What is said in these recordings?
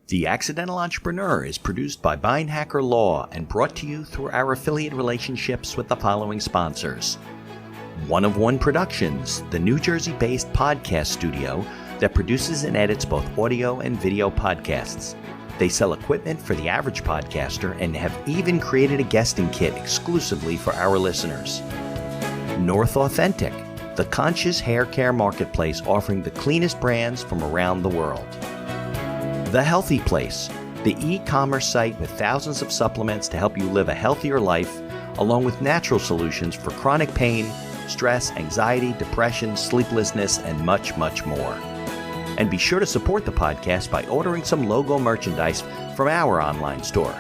The Accidental Entrepreneur is produced by Beinhacker Law and brought to you through our affiliate relationships with the following sponsors. One of One Productions, the New Jersey-based podcast studio that produces and edits both audio and video podcasts. They sell equipment for the average podcaster and have even created a guesting kit exclusively for our listeners. North Authentic, the conscious hair care marketplace offering the cleanest brands from around the world. The Healthy Place, the e-commerce site with thousands of supplements to help you live a healthier life, along with natural solutions for chronic pain, stress, anxiety, depression, sleeplessness, and much, much more. And be sure to support the podcast by ordering some logo merchandise from our online store.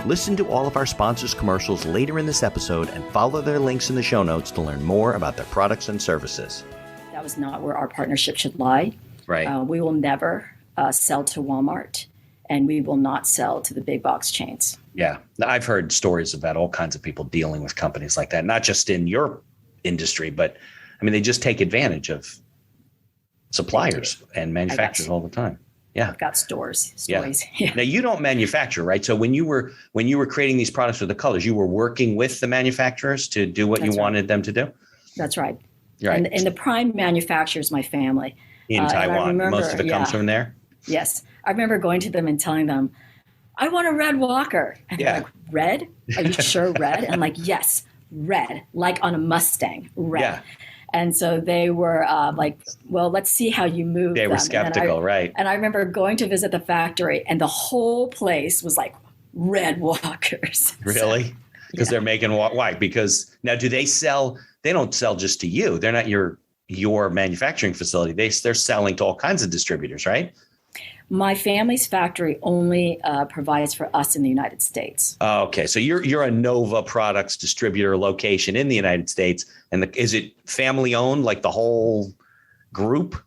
Listen to all of our sponsors' commercials later in this episode and follow their links in the show notes to learn more about their products and services. That was not where our partnership should lie. Right. We will never sell to Walmart, and we will not sell to the big box chains. Yeah. I've heard stories about all kinds of people dealing with companies like that, not just in your industry, but I mean, they just take advantage of suppliers and manufacturers all the time. Yeah. I've got stories. Yeah. Yeah. Now you don't manufacture, right? So when you were creating these products with the colors, you were working with the manufacturers to do what you wanted them to do? That's right. Right. And the prime manufacturer is my family. In Taiwan. Most of it comes from there? Yes. I remember going to them and telling them, I want a red walker. And they're like, red? Are you sure red? And I'm like, yes, red, like on a Mustang, red. Yeah. And so they were like, well, let's see how you move. They were skeptical, right. And I remember going to visit the factory and the whole place was like red walkers. Really? Because they're making why? Because now do they sell? They don't sell just to you. They're not your manufacturing facility. They're selling to all kinds of distributors, right? My family's factory only provides for us in the United States. Okay, so you're a Nova Products distributor location in the United States, and is it family owned, like the whole group?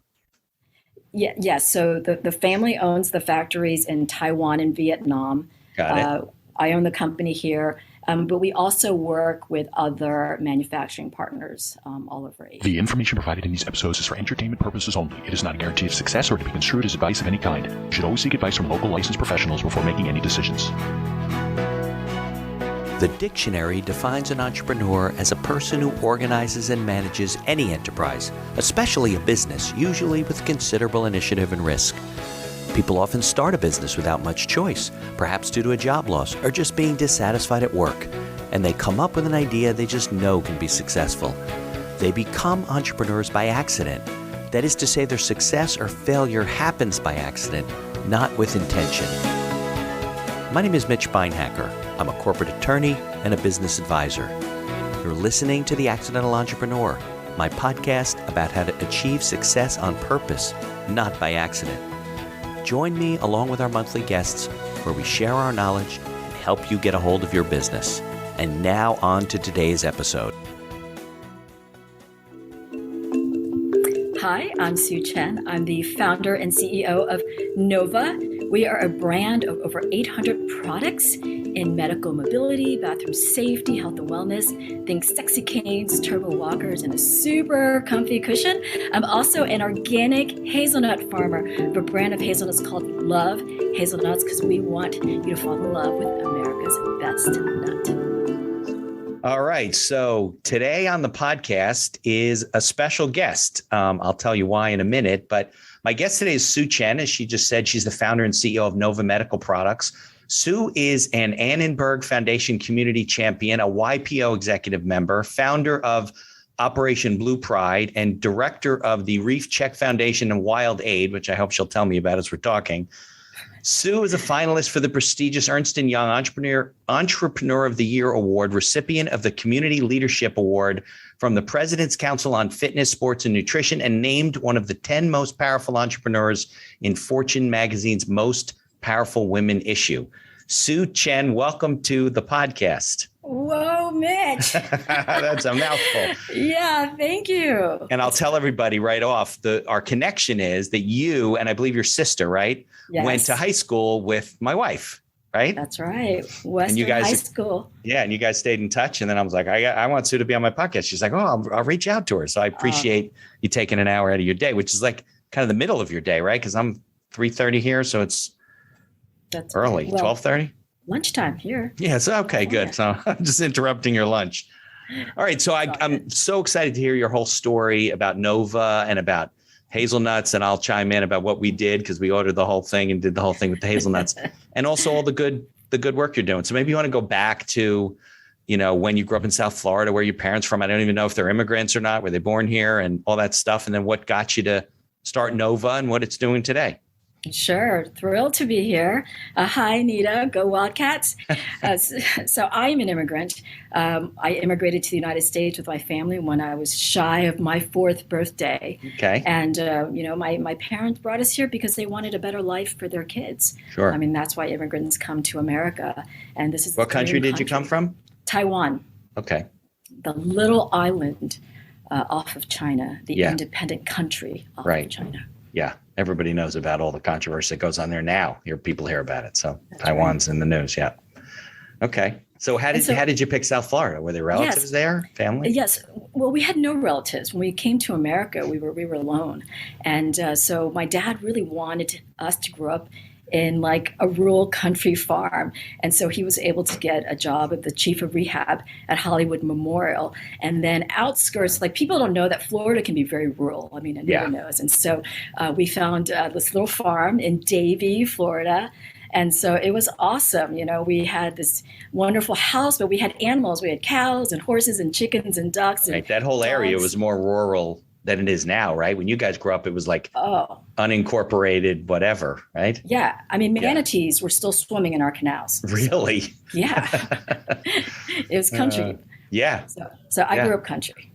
Yeah, yes. So the family owns the factories in Taiwan and Vietnam. Got it. I own the company here. But we also work with other manufacturing partners all over Asia. The information provided in these episodes is for entertainment purposes only. It is not a guarantee of success or to be construed as advice of any kind. You should always seek advice from local licensed professionals before making any decisions. The dictionary defines an entrepreneur as a person who organizes and manages any enterprise, especially a business, usually with considerable initiative and risk. People often start a business without much choice, perhaps due to a job loss or just being dissatisfied at work. And they come up with an idea they just know can be successful. They become entrepreneurs by accident. That is to say, their success or failure happens by accident, not with intention. My name is Mitch Beinhacker. I'm a corporate attorney and a business advisor. You're listening to The Accidental Entrepreneur, my podcast about how to achieve success on purpose, not by accident. Join me along with our monthly guests where we share our knowledge and help you get a hold of your business. And now on to today's episode. Hi, I'm Sue Chen. I'm the founder and CEO of Nova. We are a brand of over 800 products in medical mobility, bathroom safety, health and wellness. Think sexy canes, turbo walkers, and a super comfy cushion. I'm also an organic hazelnut farmer. A brand of hazelnuts called Love Hazelnuts because we want you to fall in love with America's best nut. All right. So today on the podcast is a special guest. I'll tell you why in a minute, but my guest today is Sue Chen. As she just said, she's the founder and CEO of Nova Medical Products. Sue is an Annenberg Foundation community champion, a YPO executive member, founder of Operation Blue Pride, and director of the Reef Czech Foundation and Wild Aid, which I hope she'll tell me about as we're talking. Sue is a finalist for the prestigious Ernst & Young Entrepreneur of the Year Award, recipient of the Community Leadership Award from the President's Council on Fitness, Sports, and Nutrition, and named one of the 10 most powerful entrepreneurs in Fortune magazine's Most Powerful Women issue. Sue Chen, welcome to the podcast. Whoa, Mitch. That's a mouthful. Yeah, thank you. And I'll tell everybody right off, our connection is that you, and I believe your sister, right, went to high school with my wife, right? That's right. Western High School. Yeah, and you guys stayed in touch. And then I was like, I want Sue to be on my podcast. She's like, oh, I'll reach out to her. So I appreciate you taking an hour out of your day, which is like kind of the middle of your day, right? Because I'm 3:30 here. So it's That's early, well, 12:30. lunchtime here. Yeah. So okay, good. So I'm just interrupting your lunch. All right. So I'm so excited to hear your whole story about Nova and about hazelnuts, and I'll chime in about what we did because we ordered the whole thing and did the whole thing with the hazelnuts, and also all the good work you're doing. So maybe you want to go back to, when you grew up in South Florida, where your parents from. I don't even know if they're immigrants or not. Were they born here and all that stuff? And then what got you to start Nova and what it's doing today? Sure. Thrilled to be here. Hi, Anita. Go Wildcats. So I'm an immigrant. I immigrated to the United States with my family when I was shy of my 4th birthday. Okay. And, my parents brought us here because they wanted a better life for their kids. Sure. I mean, that's why immigrants come to America. And this is what country did you come from? Taiwan. Okay. The little island off of China, the independent country off of China. Yeah. Everybody knows about all the controversy that goes on there now. People hear about it. So That's Taiwan's right. in the news. Yeah. Okay. So how did you pick South Florida? Were there relatives there? Family? Yes. Well, we had no relatives. When we came to America, we were alone. And so my dad really wanted us to grow up in like a rural country farm. And so he was able to get a job as the chief of rehab at Hollywood Memorial. And then outskirts, like people don't know that Florida can be very rural. I mean, Anita knows. And so we found this little farm in Davie, Florida. And so it was awesome. We had this wonderful house, but we had animals. We had cows and horses and chickens and ducks. Right. That whole area was more rural than it is now, right? When you guys grew up, it was like unincorporated, whatever, right? Yeah. I mean, manatees were still swimming in our canals. Really? So, yeah. It was country. So I grew up country.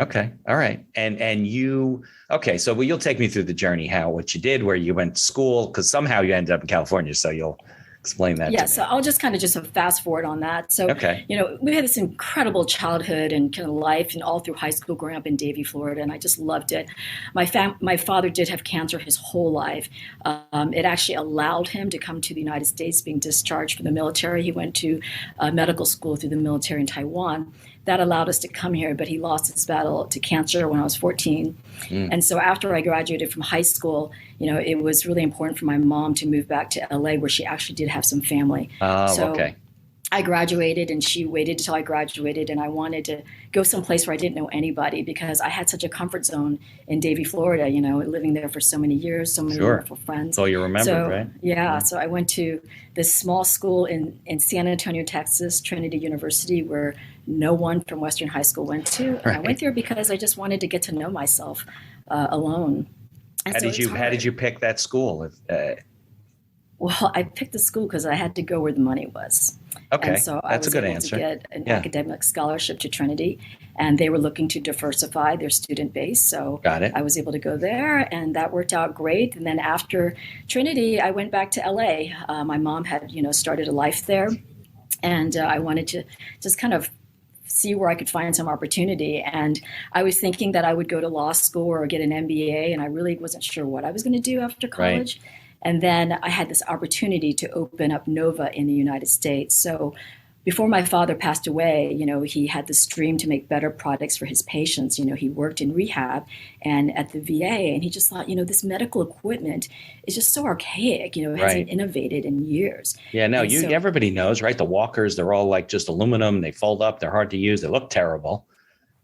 Okay. All right. And you, okay. So you'll take me through the journey, what you did, where you went to school, because somehow you ended up in California. So you'll explain that. Yeah. So I'll just kind of fast forward on that. So, we had this incredible childhood and kind of life and all through high school growing up in Davie, Florida. And I just loved it. My father did have cancer his whole life. It actually allowed him to come to the United States, being discharged from the military. He went to medical school through the military in Taiwan. That allowed us to come here, but he lost his battle to cancer when I was 14. And so after I graduated from high school, it was really important for my mom to move back to LA, where she actually did have some family. Okay. I graduated and she waited until I graduated, and I wanted to go someplace where I didn't know anybody because I had such a comfort zone in Davie, Florida, living there for so many years, so many wonderful friends. That's all you remember, right? Yeah. So I went to this small school in San Antonio, Texas, Trinity University, where no one from Western High School went to. And I went there because I just wanted to get to know myself alone. And how did you pick that school? Well, I picked the school because I had to go where the money was. Okay, and so I was able to get an academic scholarship to Trinity, and they were looking to diversify their student base. So I was able to go there, and that worked out great. And then after Trinity, I went back to LA. My mom had, started a life there, and I wanted to just kind of see where I could find some opportunity. And I was thinking that I would go to law school or get an MBA, and I really wasn't sure what I was going to do after college. Right. And then I had this opportunity to open up Nova in the United States. So before my father passed away, he had this dream to make better products for his patients. He worked in rehab and at the VA, and he just thought, this medical equipment is just so archaic, it hasn't innovated in years. Yeah, no, everybody knows, right? The walkers, they're all like just aluminum. They fold up. They're hard to use. They look terrible.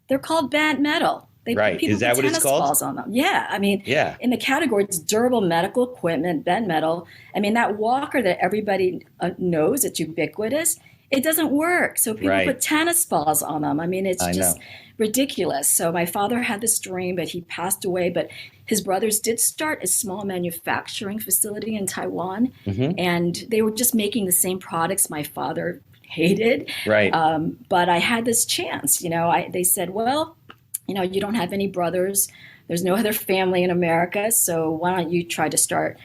They're called bent metal. Right. Is that what it's called? Balls on them. Yeah. I mean, in the category, it's durable medical equipment, bent metal. I mean, that walker that everybody knows, it's ubiquitous, it doesn't work. So people put tennis balls on them. I mean, it's just ridiculous. So my father had this dream, but he passed away. But his brothers did start a small manufacturing facility in Taiwan. Mm-hmm. And they were just making the same products my father hated. Right. But I had this chance. They said, well, you don't have any brothers. There's no other family in America. So why don't you try to start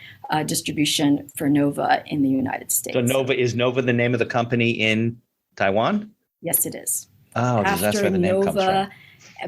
distribution for Nova in the United States? So is Nova the name of the company in Taiwan? Yes, it is. Oh, that's where the name comes from.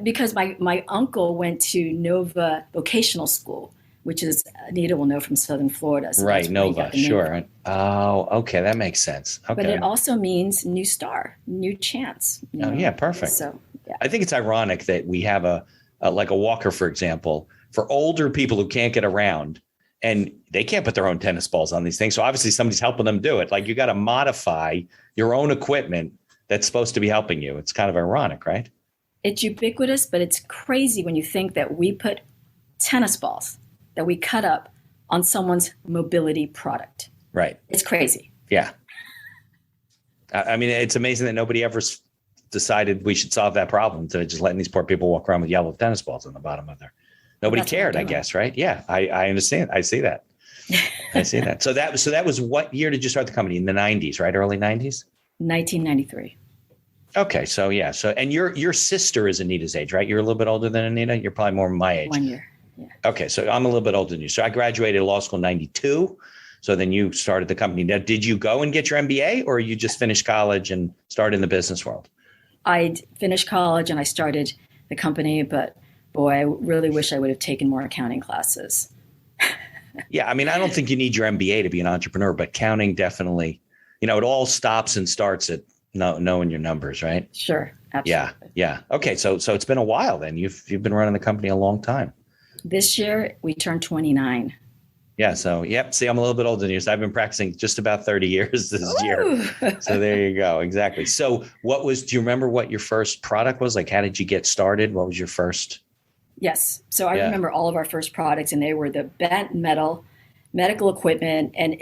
Because my uncle went to Nova Vocational School, which is, Anita will know, from Southern Florida. So right, Nova, sure. Oh, okay, that makes sense. Okay. But it also means new star, new chance. Yeah, perfect. So, yeah. I think it's ironic that we have a walker, for example, for older people who can't get around, and they can't put their own tennis balls on these things. So obviously somebody's helping them do it. Like you got to modify your own equipment that's supposed to be helping you. It's kind of ironic, right? It's ubiquitous, but it's crazy when you think that we put tennis balls that we cut up on someone's mobility product. Right. It's crazy. Yeah. I mean, it's amazing that nobody ever decided we should solve that problem to just letting these poor people walk around with yellow tennis balls on the bottom of their. Nobody cared, I guess, right? Yeah, I understand. I see that. I see that. So that was what year did you start the company? In the 90s, right? Early 90s? 1993. Okay, so yeah. So and your sister is Anita's age, right? You're a little bit older than Anita. You're probably more my age. 1 year. Yeah. Okay, so I'm a little bit older than you. So I graduated law school in 92. So then you started the company. Now, did you go and get your MBA, or you just finished college and started in the business world? I finished college and I started the company, but boy, I really wish I would have taken more accounting classes. Yeah, I mean, I don't think you need your MBA to be an entrepreneur, but counting definitely, it all stops and starts at knowing your numbers, right? Sure, absolutely. Yeah. Okay, so it's been a while then. You've been running the company a long time. This year we turned 29. Yeah. So, yep. See, I'm a little bit older than you. So I've been practicing just about 30 years this year. So there you go. Exactly. So do you remember what your first product was? Like, how did you get started? What was your first? Yes. So I remember all of our first products, and they were the bent metal, medical equipment. And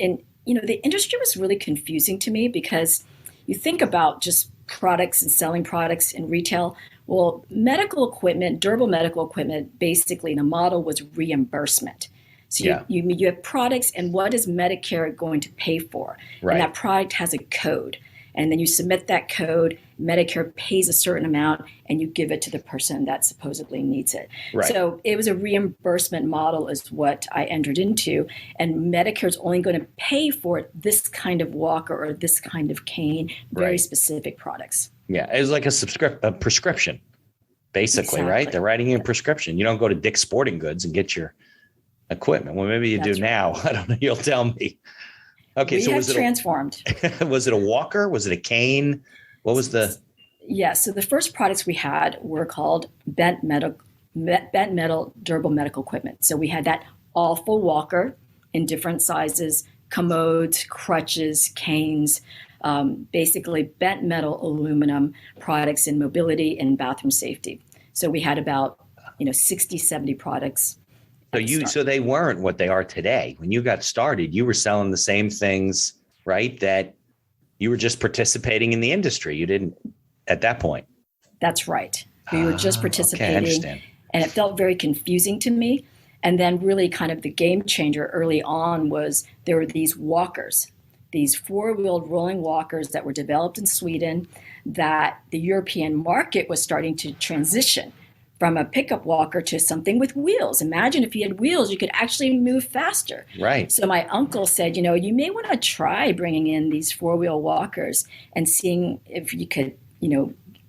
the industry was really confusing to me because you think about just products and selling products in retail. Well, medical equipment, durable medical equipment, basically the model was reimbursement. So you have products, and what is Medicare going to pay for? Right. And that product has a code. And then you submit that code, Medicare pays a certain amount, and you give it to the person that supposedly needs it. Right. So it was a reimbursement model is what I entered into. And Medicare is only going to pay for this kind of walker or this kind of cane, very specific products. Yeah, it was like a prescription, basically, right? They're writing you a prescription. You don't go to Dick's Sporting Goods and get your equipment. Well, maybe you do now. I don't know. You'll tell me. Okay, so was it transformed? Was it a walker? Was it a cane? What was the? Yeah, so the first products we had were called bent metal durable medical equipment. So we had that awful walker in different sizes, commodes, crutches, canes, basically bent metal aluminum products in mobility and bathroom safety. So we had about 60, 70 products. So they weren't what they are today. When you got started, you were selling the same things, right? That you were just participating in the industry. You didn't at that point. That's right. We were just participating. Okay, I understand. And it felt very confusing to me. And then really kind of the game changer early on was there were these walkers, these four-wheeled rolling walkers that were developed in Sweden that the European market was starting to transition from a pickup walker to something with wheels. Imagine if you had wheels, you could actually move faster. Right. So my uncle said, you may want to try bringing in these four-wheel walkers and seeing if you could,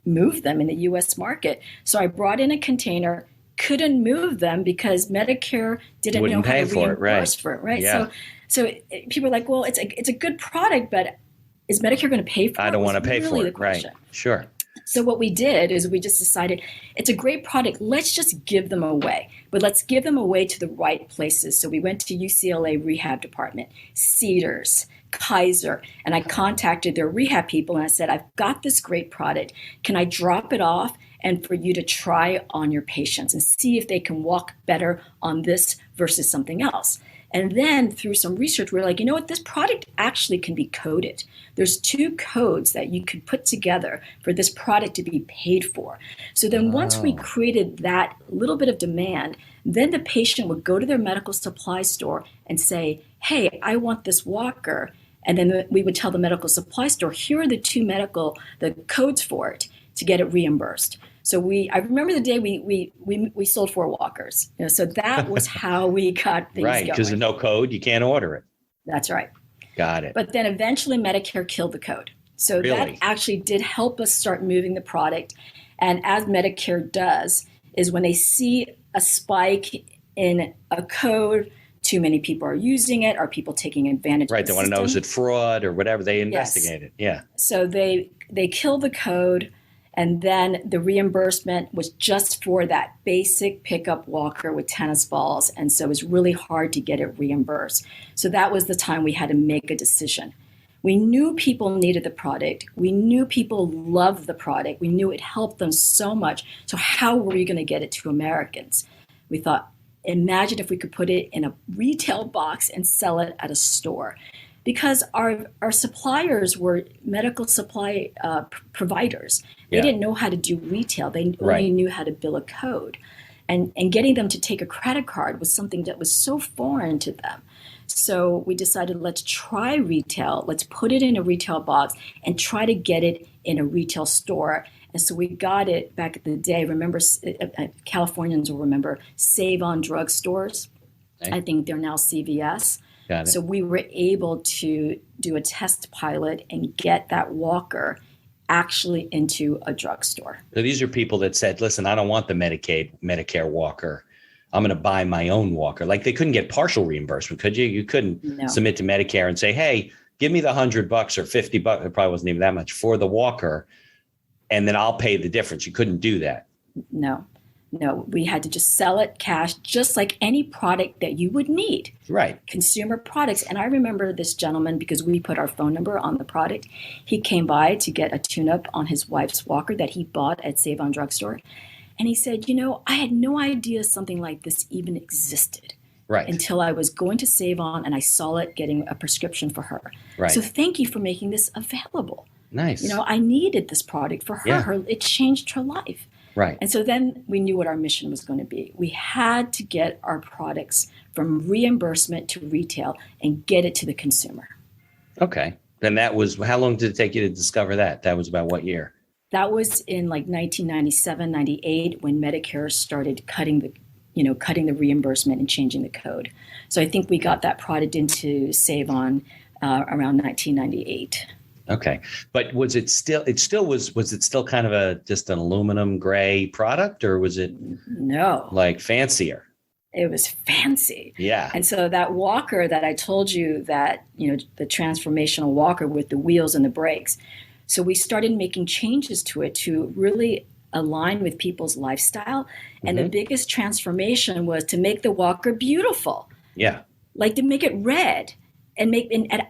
move them in the U.S. market. So I brought in a container, couldn't move them because Medicare didn't know how to reimburse for it. Right. Yeah. So people are like, well, it's a good product, but is Medicare going to pay for it? I don't want to pay for it. Right. Sure. So what we did is we just decided it's a great product. Let's just give them away, but let's give them away to the right places. So we went to UCLA rehab department, Cedars, Kaiser, and I contacted their rehab people and I said, I've got this great product. Can I drop it off and for you to try on your patients and see if they can walk better on this versus something else? And then through some research, we're like, this product actually can be coded. There's 2 codes that you could put together for this product to be paid for. So then once we created that little bit of demand, then the patient would go to their medical supply store and say, hey, I want this walker. And then we would tell the medical supply store, here are the codes for it to get it reimbursed. So I remember the day we sold 4 walkers. So that was how we got things right, going. because there's no code, you can't order it. That's right. Got it. But then eventually Medicare killed the code. So that actually did help us start moving the product. And as Medicare does, is when they see a spike in a code, too many people are using it, are people taking advantage of Right, the they want to know, is it fraud or whatever? They investigate it. Yeah. So they kill the code. And then the reimbursement was just for that basic pickup walker with tennis balls. And so it was really hard to get it reimbursed. So that was the time we had to make a decision. We knew people needed the product. We knew people loved the product. We knew it helped them so much. So how were we going to get it to Americans? We thought, imagine if we could put it in a retail box and sell it at a store. Because our suppliers were medical supply providers. They didn't know how to do retail. They only knew how to bill a code. And getting them to take a credit card was something that was so foreign to them. So we decided, let's try retail. Let's put it in a retail box and try to get it in a retail store. And so we got it back in the day. Remember, Californians will remember Save-On drugstores. Okay. I think they're now CVS. So we were able to do a test pilot and get that walker actually into a drugstore. So these are people that said, listen, I don't want the Medicare walker. I'm going to buy my own walker. Like they couldn't get partial reimbursement, could you? You couldn't submit to Medicare and say, hey, give me the $100 or $50. It probably wasn't even that much for the walker. And then I'll pay the difference. You couldn't do that. No, we had to just sell it cash, just like any product that you would need. Right. Consumer products. And I remember this gentleman, because we put our phone number on the product. He came by to get a tune-up on his wife's walker that he bought at Save-On drugstore. And he said, I had no idea something like this even existed. Right. Until I was going to Save-On and I saw it getting a prescription for her. Right. So thank you for making this available. Nice. I needed this product for her. Yeah. It changed her life. Right. And so then we knew what our mission was going to be. We had to get our products from reimbursement to retail and get it to the consumer. Okay. Then that was, how long did it take you to discover that? That was about what year? That was in like 1997, 98, when Medicare started cutting the reimbursement and changing the code. So I think we got that product into Save-On around 1998. Okay. But was it still kind of just an aluminum gray product, or was it like fancier? It was fancy. Yeah. And so that walker that I told you that, the transformational walker with the wheels and the brakes. So we started making changes to it to really align with people's lifestyle. And the biggest transformation was to make the walker beautiful. Yeah. Like to make it red and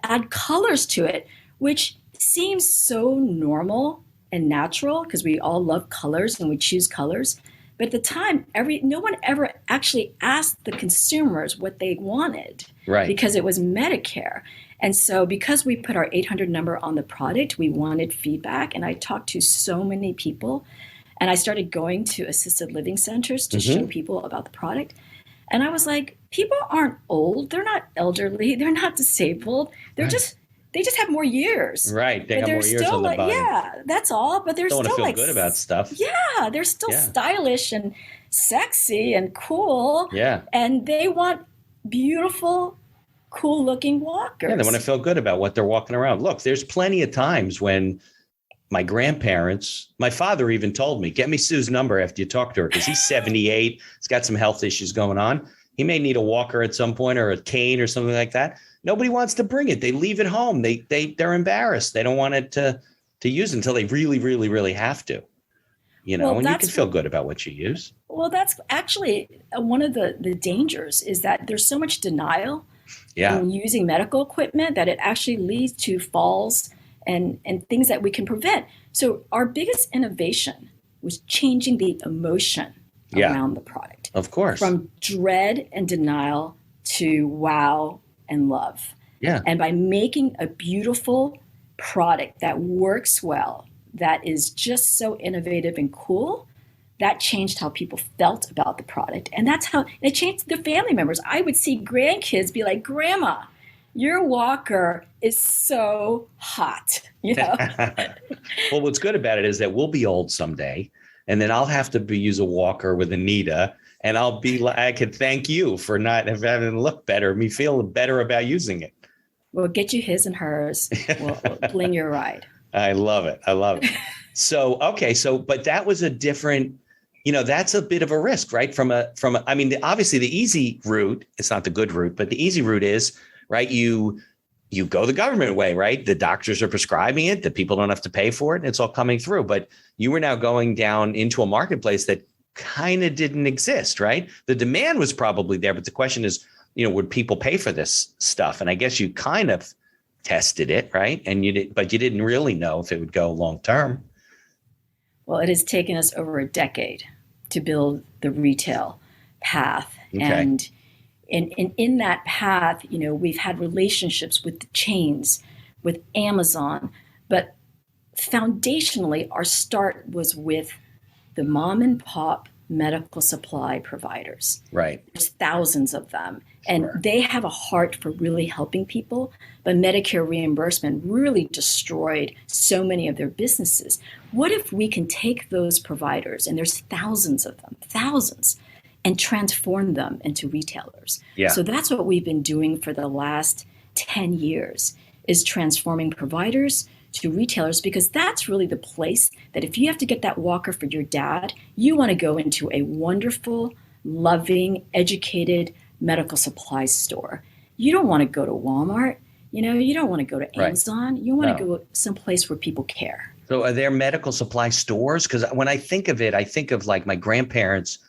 add colors to it, which seems so normal and natural because we all love colors and we choose colors. But at the time, no one ever actually asked the consumers what they wanted, right? Because it was Medicare. And so because we put our 800 number on the product, we wanted feedback. And I talked to so many people, and I started going to assisted living centers to show people about the product. And I was like, people aren't old. They're not elderly. They're not disabled. They just have more years. Right. They have more years on the body. Yeah, that's all. But they're still want to feel good about stuff. Yeah, they're still stylish and sexy and cool. Yeah. And they want beautiful, cool looking walkers. Yeah, they want to feel good about what they're walking around. Look, there's plenty of times when my grandparents, my father even told me, get me Sue's number after you talk to her, because he's 78. He's got some health issues going on. He may need a walker at some point or a cane or something like that. Nobody wants to bring it. They leave it home. They're embarrassed. They don't want it to use until they really, really, really have to. And you can feel good about what you use. Well, that's actually one of the dangers is that there's so much denial in using medical equipment that it actually leads to falls and things that we can prevent. So our biggest innovation was changing the emotion around the product. Of course. From dread and denial to wow and love. Yeah. And by making a beautiful product that works well, that is just so innovative and cool, that changed how people felt about the product. And that's how it changed the family members. I would see grandkids be like, Grandma, your walker is so hot. Well, what's good about it is that we'll be old someday, and then I'll have to use a walker with Anita. And I could thank you for not having it look better, me feel better about using it. We'll get you his and hers. We'll bling your ride. I love it. So, okay. But that was a different, that's a bit of a risk, right? Obviously the easy route, it's not the good route, but the easy route is, right? You you go the government way, right? The doctors are prescribing it, the people don't have to pay for it, and it's all coming through. But you were now going down into a marketplace that kind of didn't exist, right? The demand was probably there, but the question is, would people pay for this stuff? And I guess you kind of tested it, right? And but you didn't really know if it would go long term. Well, it has taken us over a decade to build the retail path. Okay. And in that path, we've had relationships with the chains, with Amazon, but foundationally, our start was with the mom and pop medical supply providers. Right. There's thousands of them, and they have a heart for really helping people, but Medicare reimbursement really destroyed so many of their businesses. What if we can take those providers, and there's thousands of them, thousands, and transform them into retailers? Yeah. So that's what we've been doing for the last 10 years, is transforming providers to retailers, because that's really the place that if you have to get that walker for your dad, you want to go into a wonderful, loving, educated medical supplies store. You don't want to go to Walmart. You don't want to go to Amazon. Right. You want to go someplace where people care. So are there medical supply stores? Because when I think of it, I think of like my grandparents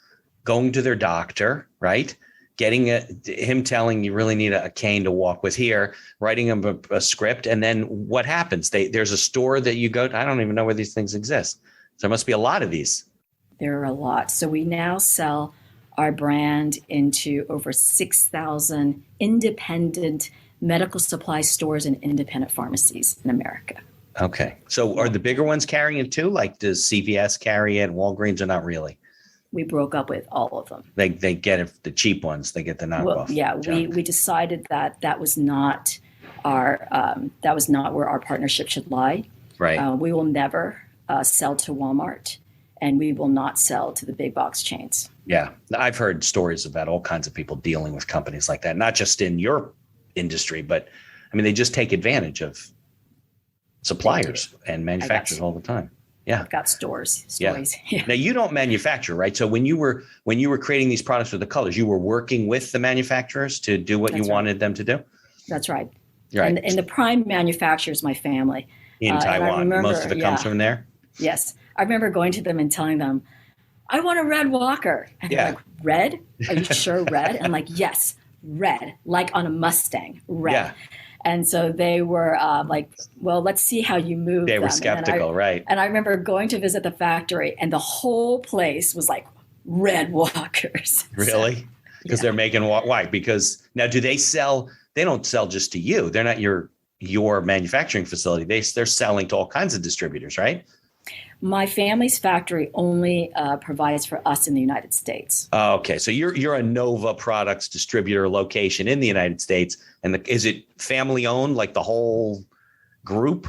going to their doctor, right? Getting him telling you really need a cane to walk with here, writing him a script. And then what happens? There's a store that you go to. I don't even know where these things exist. So there must be a lot of these. There are a lot. So we now sell our brand into over 6,000 independent medical supply stores and independent pharmacies in America. Okay. So are the bigger ones carrying it too? Like does CVS carry it? Walgreens, or not really? We broke up with all of them. They get it, the cheap ones. They get the knockoff. Well, yeah, we decided that was not where our partnership should lie. Right. We will never sell to Walmart, and we will not sell to the big box chains. Yeah, I've heard stories about all kinds of people dealing with companies like that, not just in your industry, but I mean, they just take advantage of suppliers and manufacturers all the time. Yeah. I've got stories. Yeah. Now you don't manufacture, right? So when you were creating these products with the colors, you were working with the manufacturers to do what you wanted them to do? That's right. Right. And the prime manufacturer is my family. In Taiwan. Most of it comes from there? Yes. I remember going to them and telling them, I want a red walker. And they're like, red? Are you sure red? And I'm like, yes, red, like on a Mustang, red. Yeah. And so they were like, well, let's see how you move. They were skeptical, right? And I remember going to visit the factory, and the whole place was like red walkers. Really? Because they're making why? Because now, do they sell? They don't sell just to you. They're not your manufacturing facility. They're selling to all kinds of distributors, right? My family's factory only provides for us in the United States. Okay, so you're a Nova Products distributor location in the United States, and is it family owned, like the whole group?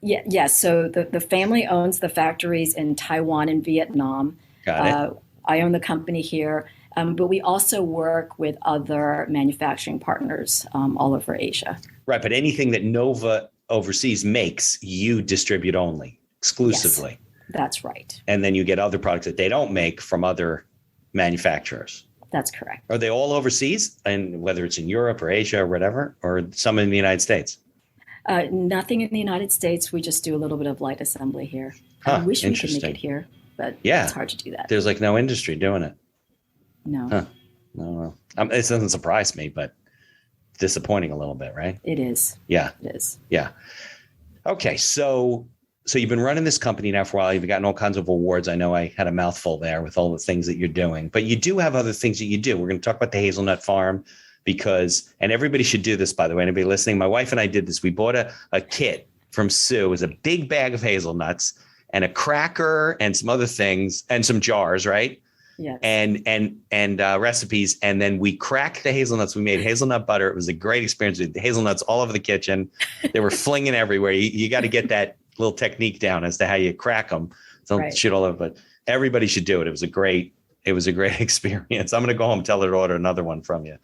Yeah, yes. So the family owns the factories in Taiwan and Vietnam. Got it. I own the company here, but we also work with other manufacturing partners all over Asia. Right, but anything that Nova overseas makes, you distribute only. Exclusively. Yes, that's right. And then you get other products that they don't make from other manufacturers. That's correct. Are they all overseas, and whether it's in Europe or Asia or whatever, or some in the United States? Nothing in the United States. We just do a little bit of light assembly here. I wish we could make it here, but it's hard to do that. There's like no industry doing it. No. Huh. No. It doesn't surprise me, but disappointing a little bit, right? It is. Yeah. It is. Yeah. Okay. So you've been running this company now for a while. You've gotten all kinds of awards. I know I had a mouthful there with all the things that you're doing, but you do have other things that you do. We're going to talk about the Hazelnut Farm and everybody should do this, by the way, anybody listening. My wife and I did this. We bought a kit from Sue. It was a big bag of hazelnuts and a cracker and some other things and some jars, right? Yes. And recipes. And then we cracked the hazelnuts. We made hazelnut butter. It was a great experience with the hazelnuts all over the kitchen. They were flinging everywhere. You got to get that little technique down as to how you crack them. Don't shit all over, but everybody should do it. It was a great experience. I'm going to go home and tell her to order another one from you.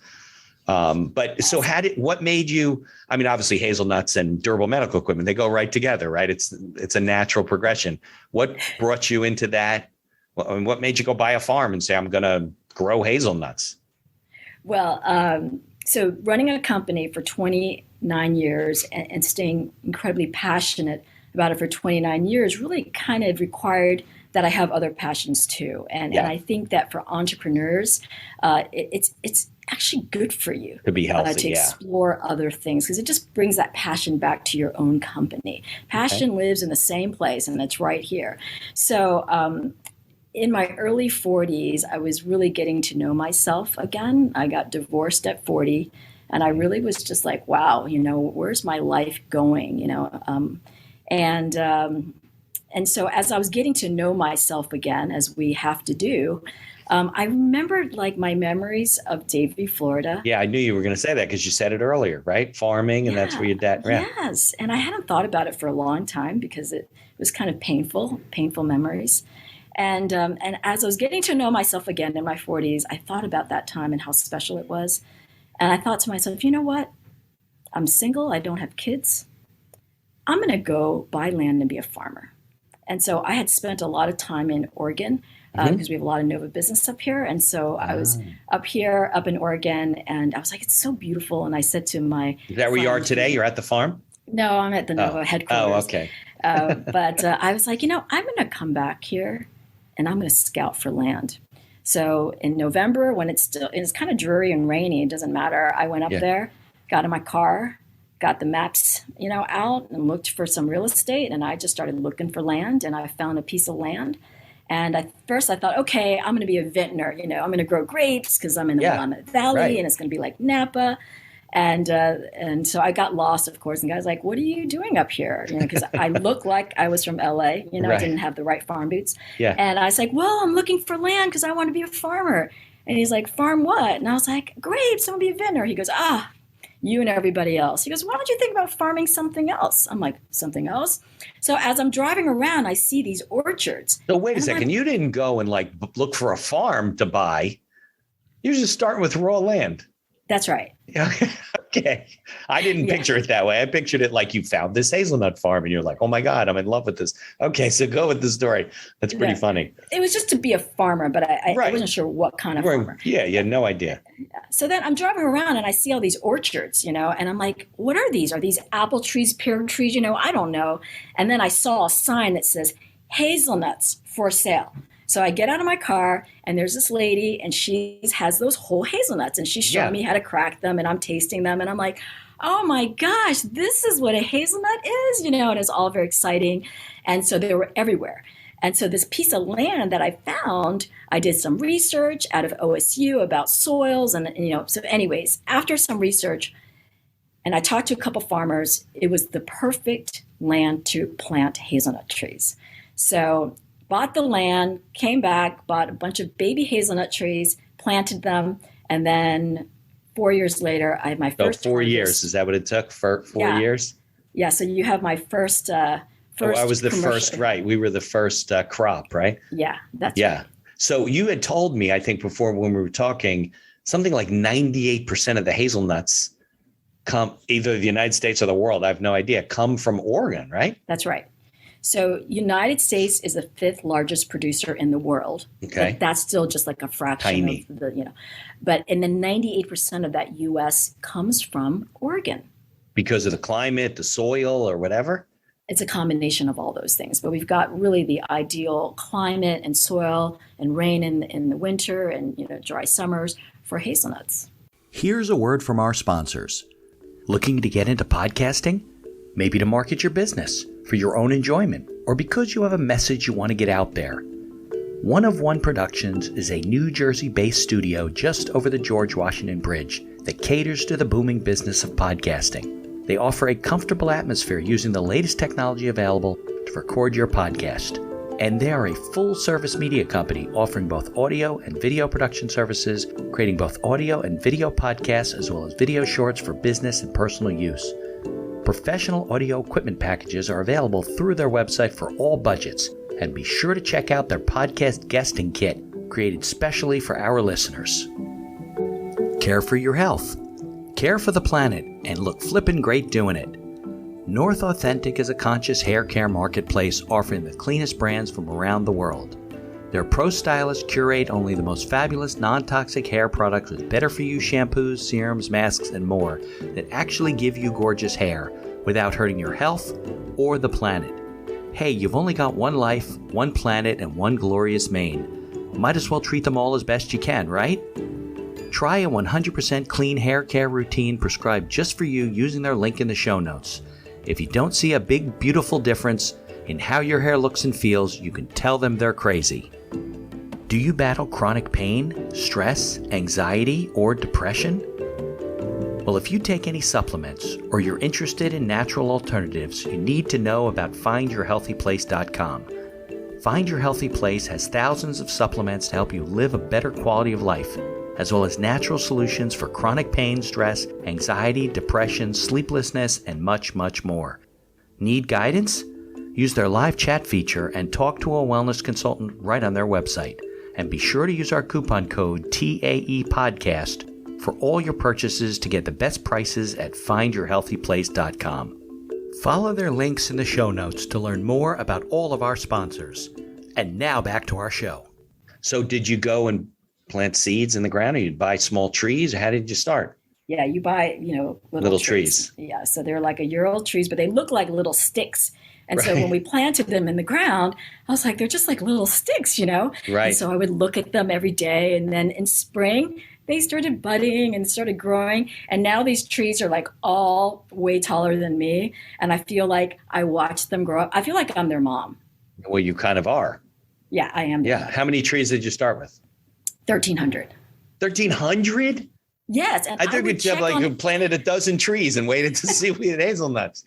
But so what made you, I mean, obviously hazelnuts and durable medical equipment, they go right together, right? It's a natural progression. What brought you into that? What made you go buy a farm and say, I'm going to grow hazelnuts? Well, so running a company for 20 9 years and staying incredibly passionate about it for 29 years really kind of required that I have other passions too. And I think that for entrepreneurs, it's actually good for you to be healthy, to explore other things, because it just brings that passion back to your own company. Passion lives in the same place, and it's right here. So in my early 40s, I was really getting to know myself again. I got divorced at 40, and I really was just like, wow, where's my life going, And so as I was getting to know myself again, as we have to do, I remembered like my memories of Davie, Florida. Yeah, I knew you were going to say that because you said it earlier, right? Farming, and that's where your dad. Yeah. Yes, and I hadn't thought about it for a long time because it was kind of painful memories. And as I was getting to know myself again in my 40s, I thought about that time and how special it was. And I thought to myself, you know what? I'm single. I don't have kids. I'm going to go buy land and be a farmer. And so I had spent a lot of time in Oregon because we have a lot of Nova business up here. And so I was up in Oregon, and I was like, it's so beautiful. And I said to my Is that where you are today? You're at the farm? No, I'm at the Nova headquarters. Oh, okay. But I was like, I'm going to come back here and I'm going to scout for land. So in November, when it's kind of dreary and rainy, it doesn't matter. I went up there, got in my car, got the maps, out and looked for some real estate. And I just started looking for land, and I found a piece of land. And at first I thought, okay, I'm going to be a vintner. I'm going to grow grapes because I'm in the Willamette Valley and it's going to be like Napa. And so I got lost, of course. And the guy's like, what are you doing up here? Because I looked like I was from LA, I didn't have the right farm boots. Yeah. And I was like, well, I'm looking for land because I want to be a farmer. And he's like, farm what? And I was like, grapes, I'm going to be a vintner. He goes, you and everybody else. He goes, why don't you think about farming something else? I'm like, something else? So as I'm driving around, I see these orchards. So wait a second. You didn't go and look for a farm to buy. You're just starting with raw land. That's right. Okay. I didn't picture it that way. I pictured it like you found this hazelnut farm and you're like, oh my God, I'm in love with this. Okay. So go with the story. That's pretty funny. It was just to be a farmer, but I wasn't sure what kind of farmer. Yeah. You had no idea. So then I'm driving around and I see all these orchards, and I'm like, what are these? Are these apple trees, pear trees? I don't know. And then I saw a sign that says hazelnuts for sale. So I get out of my car and there's this lady and she has those whole hazelnuts and she's showing me how to crack them, and I'm tasting them and I'm like, oh my gosh, this is what a hazelnut is, and it's all very exciting. And so they were everywhere. And so this piece of land that I found, I did some research out of OSU about soils and, so anyways, after some research, and I talked to a couple farmers, it was the perfect land to plant hazelnut trees. So bought the land, came back, bought a bunch of baby hazelnut trees, planted them, and then 4 years later, I had my first. 4 years. Is that what it took for 4 years? Yeah. So you have my first. I was the first, right? We were the first crop, right? Yeah, that's right. So you had told me, I think before when we were talking, something like 98% of the hazelnuts come either the United States or the world. I have no idea. Come from Oregon, right? That's right. So United States is the 5th largest producer in the world. Okay. But that's still just like a fraction of the, but and then 98% of that U.S. comes from Oregon. Because of the climate, the soil, or whatever? It's a combination of all those things. But we've got really the ideal climate and soil and rain in the winter and dry summers for hazelnuts. Here's a word from our sponsors. Looking to get into podcasting? Maybe to market your business for your own enjoyment, or because you have a message you want to get out there. One of One Productions is a New Jersey-based studio just over the George Washington Bridge that caters to the booming business of podcasting. They offer a comfortable atmosphere using the latest technology available to record your podcast. And they are a full-service media company offering both audio and video production services, creating both audio and video podcasts as well as video shorts for business and personal use. Professional audio equipment packages are available through their website for all budgets, and be sure to check out their podcast guesting kit, created specially for our listeners. Care for your health, care for the planet, and look flippin' great doing it. North Authentic is a conscious hair care marketplace offering the cleanest brands from around the world. Their pro stylists curate only the most fabulous non-toxic hair products with better-for-you shampoos, serums, masks, and more that actually give you gorgeous hair without hurting your health or the planet. Hey, you've only got one life, one planet, and one glorious mane. Might as well treat them all as best you can, right? Try a 100% clean hair care routine prescribed just for you using their link in the show notes. If you don't see a big, beautiful difference in how your hair looks and feels, you can tell them they're crazy. Do you battle chronic pain, stress, anxiety, or depression? Well, if you take any supplements or you're interested in natural alternatives, you need to know about findyourhealthyplace.com. Find Your Healthy Place has thousands of supplements to help you live a better quality of life, as well as natural solutions for chronic pain, stress, anxiety, depression, sleeplessness, and much, much more. Need guidance? Use their live chat feature and talk to a wellness consultant right on their website. And be sure to use our coupon code TAEPodcast for all your purchases to get the best prices at findyourhealthyplace.com. Follow their links in the show notes to learn more about all of our sponsors. And now back to our show. So did you go and plant seeds in the ground, or you'd buy small trees? Or how did you start? Yeah, you buy, little trees. Yeah, so they're like a year-old trees, but they look like little sticks. And so when we planted them in the ground, I was like, they're just like little sticks, Right. And so I would look at them every day. And then in spring, they started budding and started growing. And now these trees are like all way taller than me. And I feel like I watched them grow up. I feel like I'm their mom. Well, you kind of are. Yeah, I am. Yeah. How many trees did you start with? 1,300. 1,300? Yes. And I think you planted a dozen trees and waited to see if we had hazelnuts.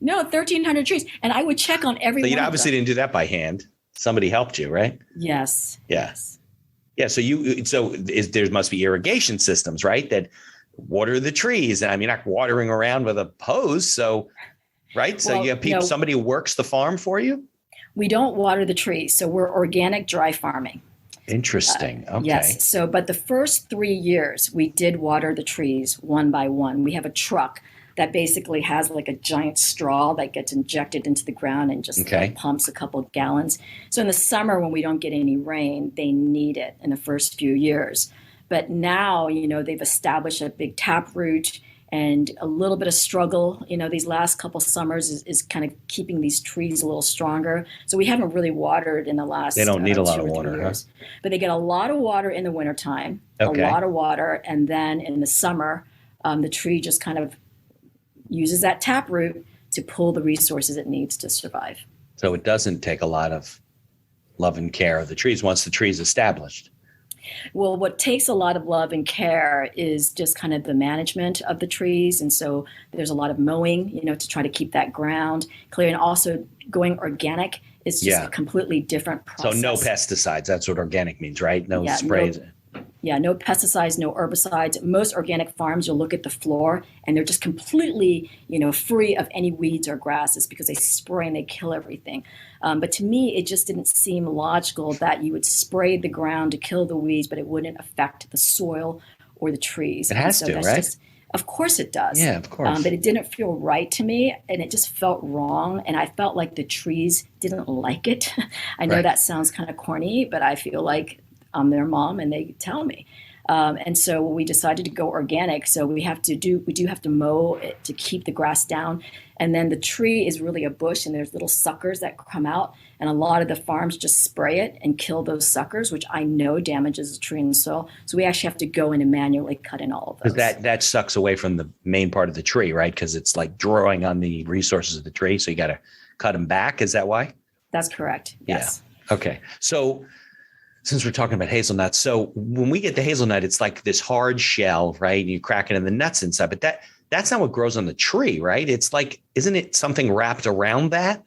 No, 1,300 trees. And I would check on every one. You obviously didn't do that by hand. Somebody helped you, right? Yes. Yes. Yeah. So there must be irrigation systems, right? That water the trees. And I mean, not watering around with a hose. So, right. So you have people, somebody who works the farm for you. We don't water the trees. So we're organic dry farming. Interesting. Okay. Yes. So, but the first 3 years we did water the trees one by one. We have a truck that basically has like a giant straw that gets injected into the ground and just pumps a couple of gallons. So in the summer when we don't get any rain, they need it in the first few years. But now, they've established a big taproot and a little bit of struggle, these last couple summers is kind of keeping these trees a little stronger. So we haven't really watered in the last They don't need a lot of water, huh? But they get a lot of water in the wintertime, a lot of water. And then in the summer, the tree just kind of uses that taproot to pull the resources it needs to survive. So it doesn't take a lot of love and care of the trees once the tree's established. Well, what takes a lot of love and care is just kind of the management of the trees. And so there's a lot of mowing, to try to keep that ground clear. And also going organic is just a completely different process. So no pesticides. That's what organic means, right? No sprays. No pesticides, no herbicides. Most organic farms, you'll look at the floor and they're just completely, free of any weeds or grasses because they spray and they kill everything. But to me, it just didn't seem logical that you would spray the ground to kill the weeds, but it wouldn't affect the soil or the trees. It has to, right? Of course it does. Yeah, of course. But it didn't feel right to me, and it just felt wrong. And I felt like the trees didn't like it. I know that sounds kind of corny, but I feel like I'm their mom and they tell me. And so we decided to go organic. So we do have to mow it to keep the grass down. And then the tree is really a bush and there's little suckers that come out. And a lot of the farms just spray it and kill those suckers, which I know damages the tree and the soil. So we actually have to go in and manually cut in all of those. Because that sucks away from the main part of the tree, right? Because it's like drawing on the resources of the tree. So you got to cut them back. Is that why? That's correct. Yes. Yeah. Okay. So since we're talking about hazelnuts, so when we get the hazelnut, it's like this hard shell, right? And you crack it in the nuts inside, but that's not what grows on the tree, right? It's like, isn't it something wrapped around that?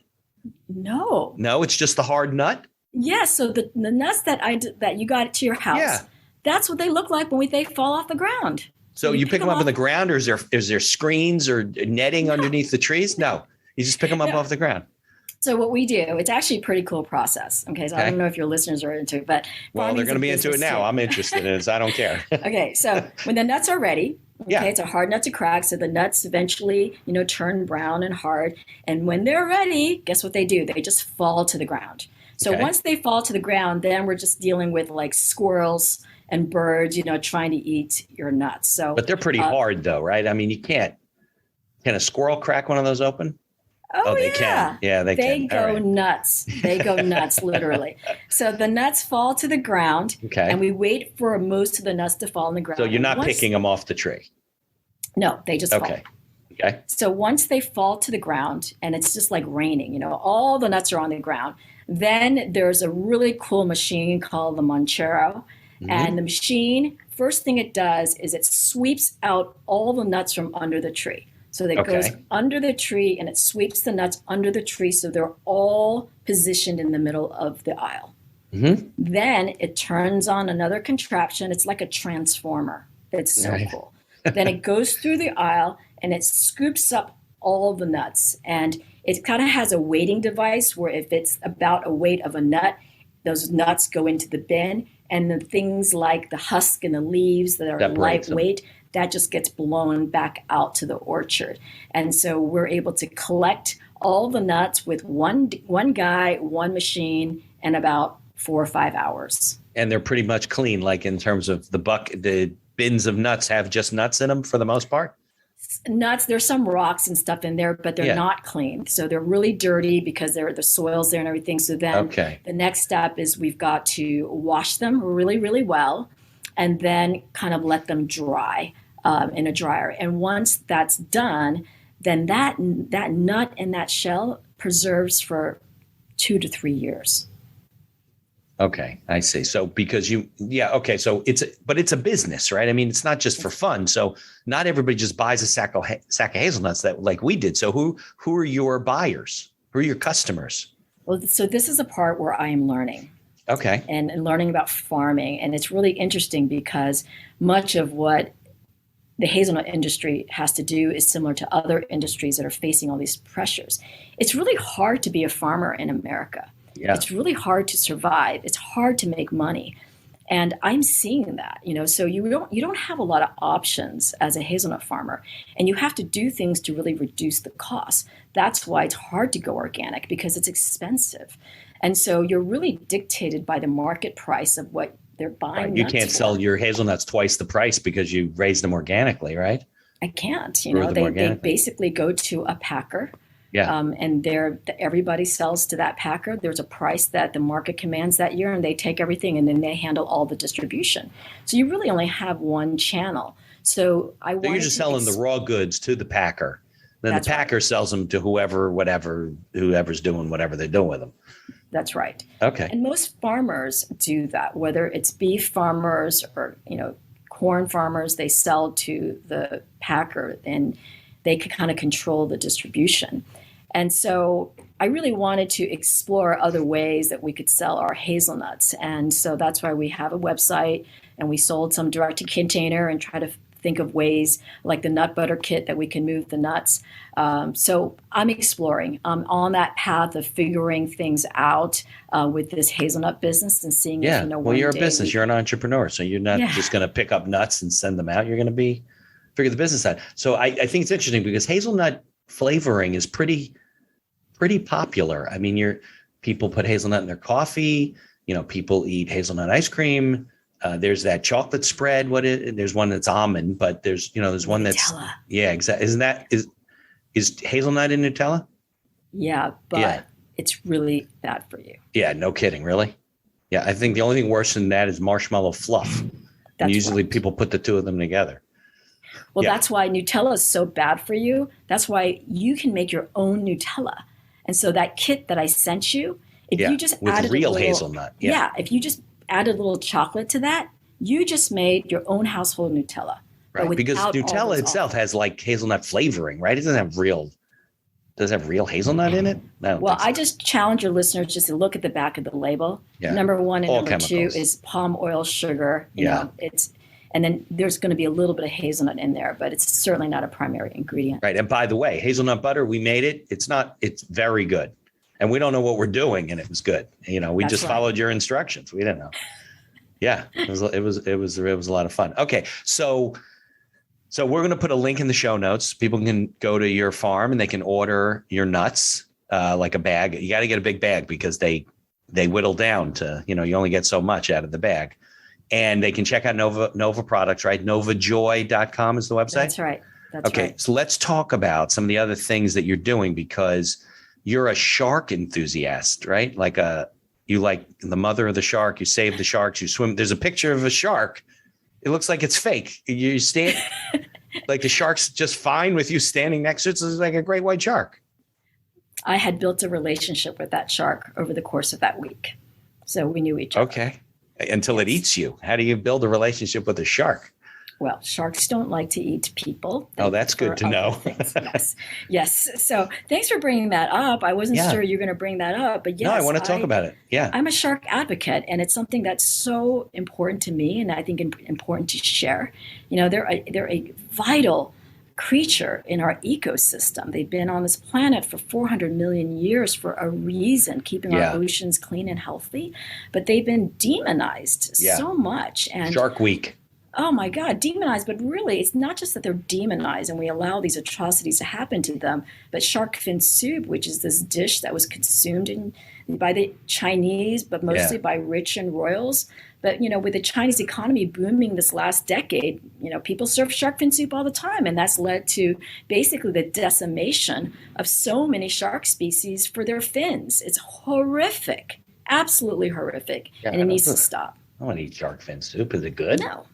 No, it's just the hard nut. Yeah. So the nuts that you got to your house, that's what they look like when they fall off the ground. So you pick them up on the ground, or is there screens or netting underneath the trees? No, you just pick them up off the ground. So what we do, it's actually a pretty cool process. Okay. So I don't know if your listeners are into it, but. Well, they're going to be into it now. Too. I'm interested in it. So I don't care. Okay. So when the nuts are ready, it's a hard nut to crack. So the nuts eventually, turn brown and hard. And when they're ready, guess what they do? They just fall to the ground. So Okay. once they fall to the ground, then we're just dealing with like squirrels and birds, trying to eat your nuts. So, But they're pretty hard though, right? I mean, can a squirrel crack one of those open? Oh, they can. Yeah, they can. Go All right. nuts. They go nuts, literally. So the nuts fall to the ground, Okay. and we wait for most of the nuts to fall on the ground. So you're And not once- picking them off the tree. No, they just fall. Okay. Okay. So once they fall to the ground, and it's just like raining, all the nuts are on the ground, then there's a really cool machine called the Monchero. And the machine, first thing it does is it sweeps out all the nuts from under the tree. So it goes under the tree and it sweeps the nuts under the tree so they're all positioned in the middle of the aisle. Then it turns on another contraption. It's like a transformer. It's so cool. Then it goes through the aisle and it scoops up all the nuts. And it kind of has a weighting device where if it's about a weight of a nut, those nuts go into the bin. And the things like the husk and the leaves that are lightweight, that just gets blown back out to the orchard. And so we're able to collect all the nuts with one guy, one machine, in about 4 or 5 hours. And they're pretty much clean, like in terms of the bins of nuts have just nuts in them for the most part? Nuts, there's some rocks and stuff in there, but they're not clean. So they're really dirty because the soil's there and everything. So then the next step is we've got to wash them really, really well and then kind of let them dry in a dryer. And once that's done, then that nut and that shell preserves for 2 to 3 years. Okay, I see. So because so it's a business, right? I mean, it's not just for fun. So not everybody just buys a sack of hazelnuts that like we did. So who are your buyers? Who are your customers? Well, so this is a part where I am learning. Okay. And learning about farming. And it's really interesting because much of what the hazelnut industry has to do is similar to other industries that are facing all these pressures. It's really hard to be a farmer in America. Yeah. It's really hard to survive. It's hard to make money. And I'm seeing that, so you don't have a lot of options as a hazelnut farmer, and you have to do things to really reduce the cost. That's why it's hard to go organic, because it's expensive. And so you're really dictated by the market price of what they're buying. Right. You can't sell your hazelnuts twice the price because you raised them organically, right? I can't, they basically go to a packer. Yeah. And everybody sells to that packer. There's a price that the market commands that year, and they take everything and then they handle all the distribution. So you really only have one channel. So you're just selling the raw goods to the packer. Then the packer sells them to whoever's doing whatever they're doing with them. That's right. Okay. And most farmers do that, whether it's beef farmers or, corn farmers, they sell to the packer and they can kind of control the distribution. And so I really wanted to explore other ways that we could sell our hazelnuts. And so that's why we have a website, and we sold some direct to container and try to think of ways like the nut butter kit that we can move the nuts. So I'm exploring. I'm on that path of figuring things out with this hazelnut business and seeing if, well, you're a business. You're an entrepreneur. So you're not just going to pick up nuts and send them out. You're going to figure the business out. So I think it's interesting because hazelnut flavoring is pretty popular. I mean, people put hazelnut in their coffee. People eat hazelnut ice cream. There's that chocolate spread. There's one that's almond, but there's one that's Nutella. Exactly. Is hazelnut in Nutella? Yeah, but it's really bad for you. Yeah, no kidding. Really? Yeah, I think the only thing worse than that is marshmallow fluff. And usually people put the two of them together. Well, that's why Nutella is so bad for you. That's why you can make your own Nutella. And so that kit that I sent you, if you just added real hazelnut. If you just added a little chocolate to that, you just made your own household Nutella. Right, because Nutella itself has like hazelnut flavoring, right? It doesn't have real hazelnut in it? Well, I just challenge your listeners just to look at the back of the label. Yeah. Number 1 and number 2 is palm oil sugar. And then there's going to be a little bit of hazelnut in there, but it's certainly not a primary ingredient. Right. And by the way, hazelnut butter, we made it. It's very good. And we don't know what we're doing, and it was good. We just followed your instructions. We didn't know. Yeah, it was a lot of fun. Okay. So we're going to put a link in the show notes. People can go to your farm and they can order your nuts, like a bag. You got to get a big bag because they they whittle down to, you only get so much out of the bag. And they can check out Nova products, right? NovaJoy.com is the website. That's right. Okay. Right. So let's talk about some of the other things that you're doing, because you're a shark enthusiast, right? You like the mother of the shark, you save the sharks, you swim. There's a picture of a shark. It looks like it's fake. You stand like the shark's just fine with you standing next to it. So it's like a great white shark. I had built a relationship with that shark over the course of that week. So we knew each other. Okay. Until it eats you. How do you build a relationship with a shark? Well, sharks don't like to eat people. That's good to know. Yes. So thanks for bringing that up. I wasn't sure you were going to bring that up, but yes. No, I want to talk about it. Yeah. I'm a shark advocate, and it's something that's so important to me, and I think important to share. They're a vital creature in our ecosystem. They've been on this planet for 400 million years for a reason, keeping our oceans clean and healthy, but they've been demonized so much. And Shark Week. Oh my God, demonized. But really, it's not just that they're demonized and we allow these atrocities to happen to them, but shark fin soup, which is this dish that was consumed by the Chinese, but mostly by rich and royals. But, with the Chinese economy booming this last decade, people serve shark fin soup all the time. And that's led to basically the decimation of so many shark species for their fins. It's horrific, absolutely horrific. And it needs to stop. I want to eat shark fin soup. Is it good? No.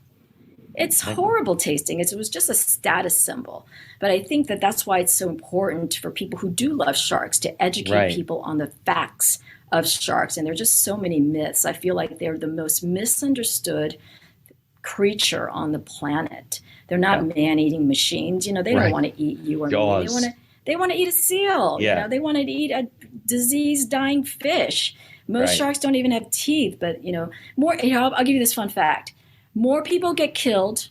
It's horrible tasting. It was just a status symbol. But I think that's why it's so important for people who do love sharks to educate people on the facts of sharks. And there are just so many myths. I feel like they're the most misunderstood creature on the planet. They're not man-eating machines. They don't want to eat you or Jaws. me. They want to eat a seal. They want to eat a diseased, dying fish. Most sharks don't even have teeth. But, I'll give you this fun fact. More people get killed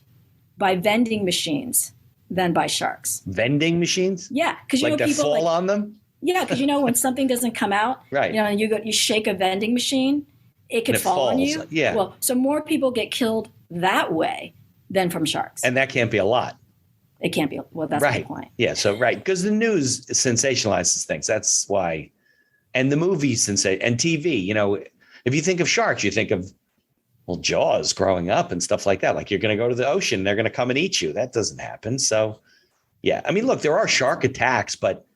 by vending machines than by sharks. Vending machines? Yeah, because that people fall on them. Yeah, because when something doesn't come out, and you shake a vending machine, it could fall on you. Yeah. Well, so more people get killed that way than from sharks. And that can't be a lot. It can't be. Well, that's the point. Yeah. So because the news sensationalizes things. That's why, and the movies and TV. If you think of sharks, you think of Jaws growing up and stuff like that. Like you're going to go to the ocean, they're going to come and eat you. That doesn't happen. So, yeah. I mean, look, there are shark attacks, but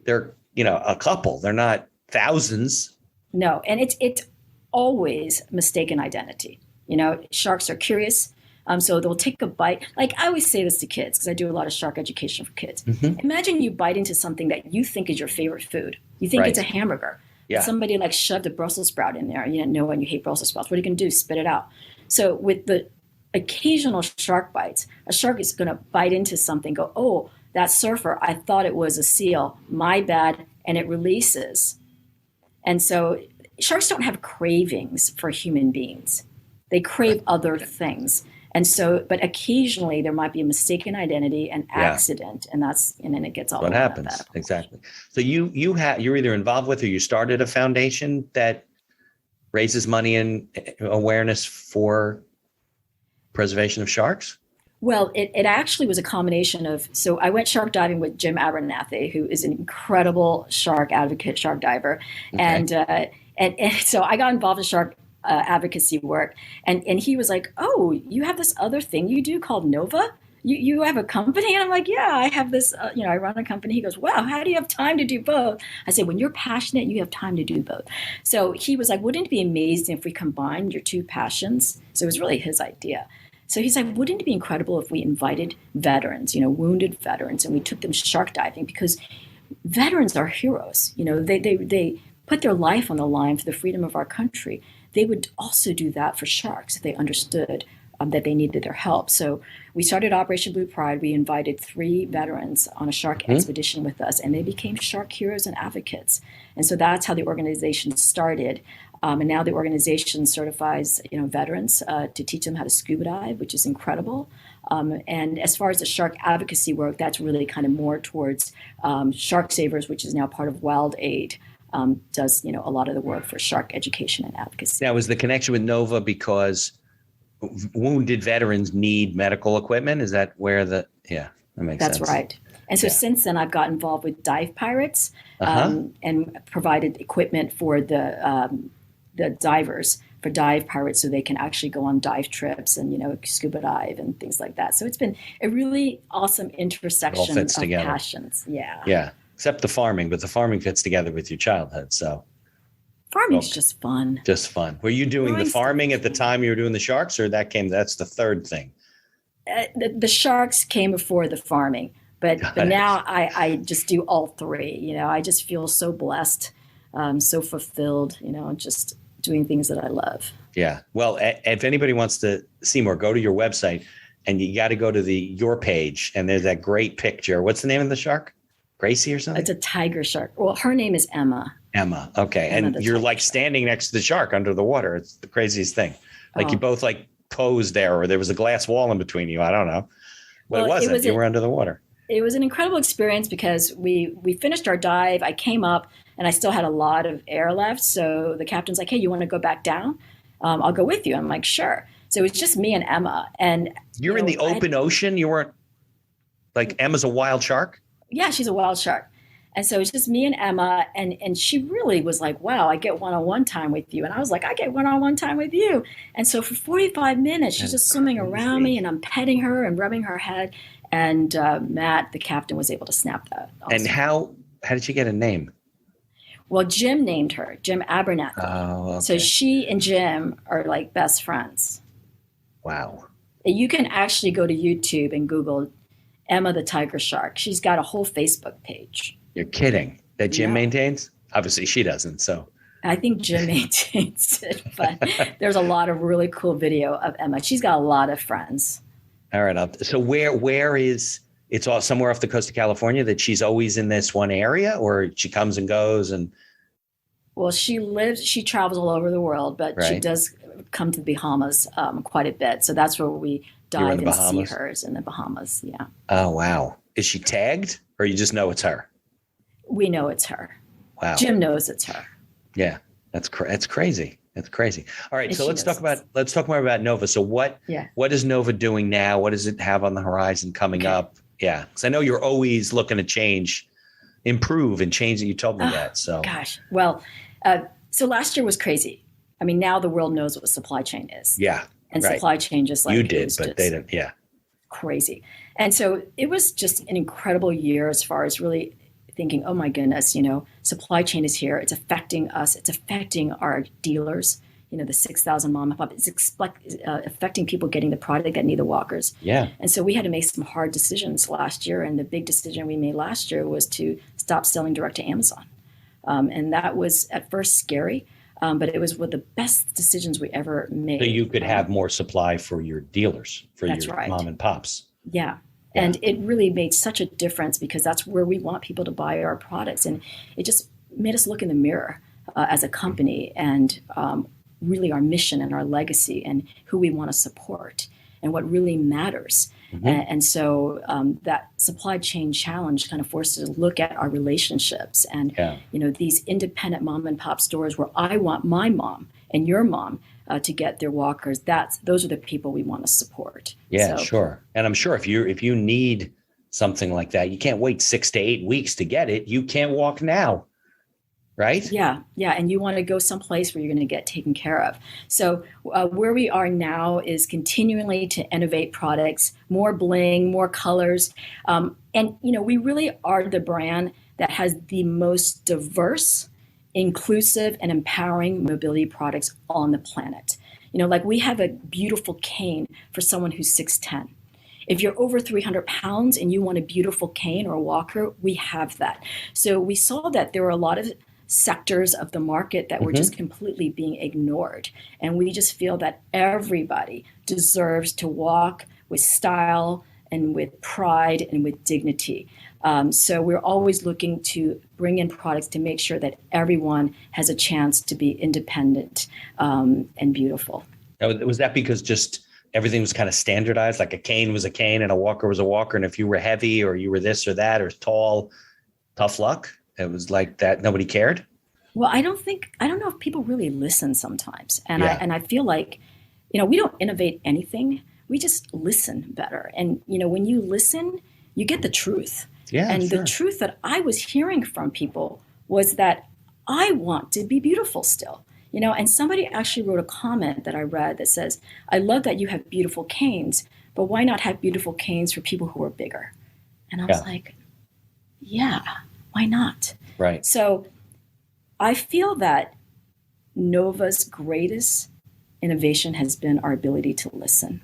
they're, a couple. They're not thousands. No. And it's always mistaken identity. Sharks are curious. So they'll take a bite. Like I always say this to kids because I do a lot of shark education for kids. Mm-hmm. Imagine you bite into something that you think is your favorite food. You think it's a hamburger. Yeah. Somebody shoved a Brussels sprout in there. You didn't know when you hate Brussels sprouts. What are you going to do? Spit it out. So with the occasional shark bites, a shark is going to bite into something, go, oh, that surfer, I thought it was a seal. My bad. And it releases. And so sharks don't have cravings for human beings. They crave other things. And so, but occasionally there might be a mistaken identity, an accident, and then it gets all what happens. Exactly. So you're either involved with or you started a foundation that raises money and awareness for preservation of sharks? Well, it actually was a combination of, so I went shark diving with Jim Abernathy, who is an incredible shark advocate, shark diver. Okay. And so I got involved in shark advocacy work. And he was like, oh, you have this other thing you do called Nova? You have a company? And I'm like, yeah, I have this, I run a company. He goes, wow, how do you have time to do both? I said, when you're passionate, you have time to do both. So he was like, wouldn't it be amazing if we combined your two passions? So it was really his idea. So he's like, wouldn't it be incredible if we invited veterans, wounded veterans, and we took them shark diving? Because veterans are heroes. They put their life on the line for the freedom of our country. They would also do that for sharks if they understood that they needed their help. So we started Operation Blue Pride. We invited 3 veterans on a shark expedition with us, and they became shark heroes and advocates. And so that's how the organization started. And now the organization certifies, veterans to teach them how to scuba dive, which is incredible. And as far as the shark advocacy work, that's really kind of more towards Shark Savers, which is now part of Wild Aid. Does a lot of the work for shark education and advocacy. Now, is the connection with Nova because wounded veterans need medical equipment? Is that where that makes sense. That's right. And so since then, I've got involved with dive pirates and provided equipment for the the divers for dive pirates so they can actually go on dive trips and, scuba dive and things like that. So it's been a really awesome intersection of together. Passions. Yeah. Yeah. Except the farming, but the farming fits together with your childhood. So farming's just fun. Just fun. Were you doing the farming at the time you were doing the sharks, or that's the third thing? The sharks came before the farming, but now I just do all three. I just feel so blessed, so fulfilled, just doing things that I love. Yeah. Well, if anybody wants to see more, go to your website, and you got to go to your page, and there's that great picture. What's the name of the shark? Gracie or something? It's a tiger shark. Well, her name is Emma. Emma. Okay. Emma, and you're like standing next to the shark under the water. It's the craziest thing. Like you both like posed there, or there was a glass wall in between you. I don't know. Well, it wasn't. You were under the water. It was an incredible experience because we finished our dive. I came up and I still had a lot of air left. So the captain's like, hey, you want to go back down? I'll go with you. I'm like, sure. So it was just me and Emma. And you're in the open ocean. You weren't like Emma's a wild shark? Yeah, she's a wild shark. And so it's just me and Emma. And she really was like, wow, I get one-on-one time with you. And I was like, I get one-on-one time with you. And so for 45 minutes, she's just swimming around me and I'm petting her and rubbing her head. And Matt, the captain, was able to snap that. Also. And how did she get a name? Well, Jim named her, Jim Abernathy. Oh, okay. So she and Jim are like best friends. Wow. You can actually go to YouTube and Google Emma the Tiger Shark. She's got a whole Facebook page. You're kidding. That Jim maintains? Obviously she doesn't, so. I think Jim maintains it, but there's a lot of really cool video of Emma. She's got a lot of friends. All right. So where is, it's all somewhere off the coast of California that she's always in this one area, or she comes and goes and? Well, she travels all over the world, but she does come to the Bahamas quite a bit. So that's where we dive and see her, is in the Bahamas. Yeah. Oh, wow. Is she tagged, or you just know it's her? We know it's her. Wow. Jim knows it's her. Yeah. That's crazy. That's crazy. All right. So let's talk more about Nova. So what is Nova doing now? What does it have on the horizon coming up? Yeah. Because I know you're always looking to improve and change. You told me that. So gosh. Well, so last year was crazy. I mean, now the world knows what supply chain is. Yeah. And supply chain, just like you did, but they didn't. Yeah. Crazy. And so it was just an incredible year as far as really thinking, oh my goodness, supply chain is here. It's affecting us. It's affecting our dealers, the 6,000 mom and pop. It's affecting people getting the product that need the walkers. Yeah. And so we had to make some hard decisions last year. And the big decision we made last year was to stop selling direct to Amazon. And that was at first scary, but it was one of the best decisions we ever made. So you could have more supply for your dealers, for your mom and pops. Yeah. And it really made such a difference because that's where we want people to buy our products. And it just made us look in the mirror as a company and really our mission and our legacy and who we want to support and what really matters. Mm-hmm. And so that supply chain challenge kind of forced us to look at our relationships and, these independent mom and pop stores where I want my mom and your mom to get their walkers. Those are the people we want to support. Yeah, sure. And I'm sure if you need something like that, you can't wait 6 to 8 weeks to get it. You can't walk now, right? Yeah. And you want to go someplace where you're going to get taken care of. So where we are now is continually to innovate products, more bling, more colors. And we really are the brand that has the most diverse, inclusive and empowering mobility products on the planet. Like we have a beautiful cane for someone who's 6'10". If you're over 300 pounds and you want a beautiful cane or a walker, we have that. So we saw that there were a lot of sectors of the market that were just completely being ignored. And we just feel that everybody deserves to walk with style and with pride and with dignity. So we're always looking to bring in products to make sure that everyone has a chance to be independent and beautiful. Now, was that because just everything was kind of standardized, like a cane was a cane and a walker was a walker, and if you were heavy or you were this or that or tall, tough luck? It was like that. Nobody cared? Well, I don't know if people really listen sometimes. And I feel like, we don't innovate anything. We just listen better. And, when you listen, you get the truth. Yeah, and sure. The truth that I was hearing from people was that I want to be beautiful still. And somebody actually wrote a comment that I read that says, I love that you have beautiful canes, but why not have beautiful canes for people who are bigger? And I was like, yeah, why not? Right. So I feel that Nova's greatest innovation has been our ability to listen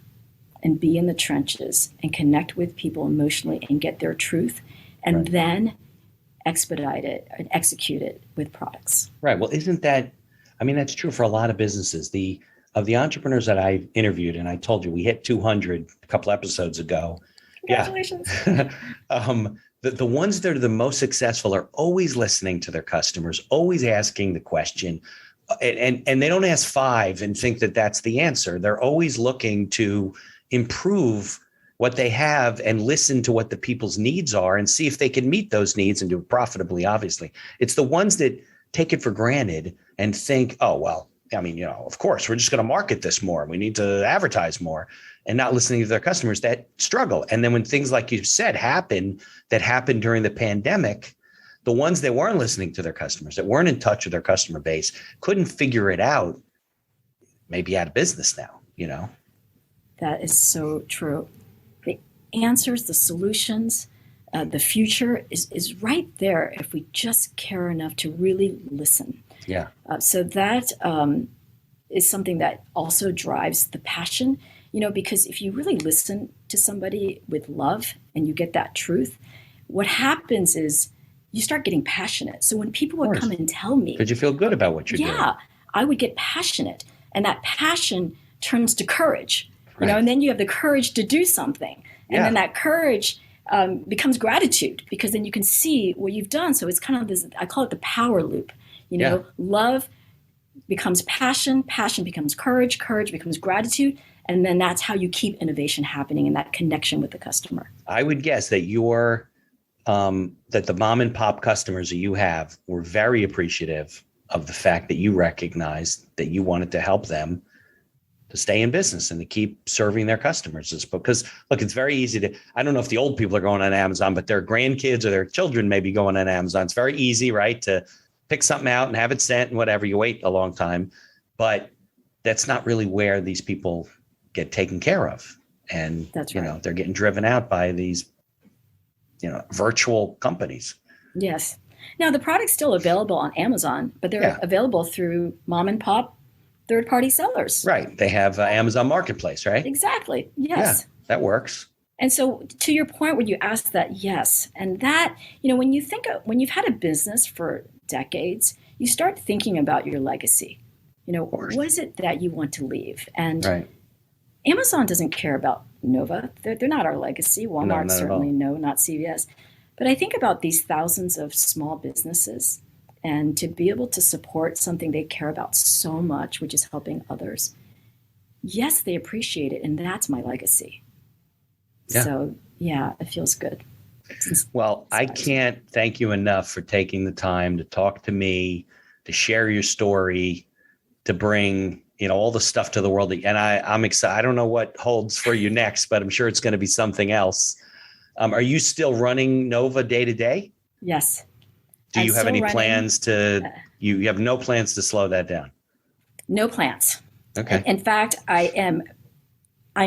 and be in the trenches and connect with people emotionally and get their truth and then expedite it and execute it with products. Right. Well, isn't that, that's true for a lot of businesses. Of the entrepreneurs that I've interviewed, and I told you we hit 200 a couple episodes ago. Congratulations. Yeah. The ones that are the most successful are always listening to their customers, always asking the question. And they don't ask 5 and think that that's the answer. They're always looking to improve what they have and listen to what the people's needs are and see if they can meet those needs and do it profitably, obviously. It's the ones that take it for granted and think, oh, well, of course, we're just going to market this more. We need to advertise more, and not listening to their customers that struggle. And then when things like you said happened during the pandemic, the ones that weren't listening to their customers, that weren't in touch with their customer base, couldn't figure it out, maybe out of business now, That is so true. The answers, the solutions, the future is right there if we just care enough to really listen. Yeah. So that is something that also drives the passion, because if you really listen to somebody with love and you get that truth, what happens is you start getting passionate. So when people would come and tell me, did you feel good about what you're doing? Yeah, I would get passionate, and that passion turns to courage, and then you have the courage to do something. And then that courage becomes gratitude, because then you can see what you've done. So it's kind of this, I call it the power loop, love becomes passion, passion becomes courage, courage becomes gratitude. And then that's how you keep innovation happening and that connection with the customer. I would guess that that the mom and pop customers that you have were very appreciative of the fact that you recognized that you wanted to help them to stay in business and to keep serving their customers. Because look, it's very easy to, I don't know if the old people are going on Amazon, but their grandkids or their children may be going on Amazon. It's very easy, right, to pick something out and have it sent and whatever. You wait a long time, but that's not really where these people get taken care of. And that's right. They're getting driven out by these virtual companies. Yes. Now the product's still available on Amazon, but they're available through mom and pop third-party sellers. Right. They have Amazon Marketplace, right? Exactly. Yes. Yeah, that works. And so to your point when you asked that, yes. And that, when you think of, when you've had a business for decades, you start thinking about your legacy. What is it that you want to leave? And Amazon doesn't care about Nova. They're not our legacy. Walmart, certainly no, not CVS. But I think about these thousands of small businesses, and to be able to support something they care about so much, which is helping others. Yes, they appreciate it. And that's my legacy. Yeah. So, it feels good. Well, I can't thank you enough for taking the time to talk to me, to share your story, to bring all the stuff to the world. And I'm excited. I don't know what holds for you next, but I'm sure it's going to be something else. Are you still running Nova day to day? Yes. Do you have any plans to, you have no plans to slow that down? No plans. Okay. In fact, I'm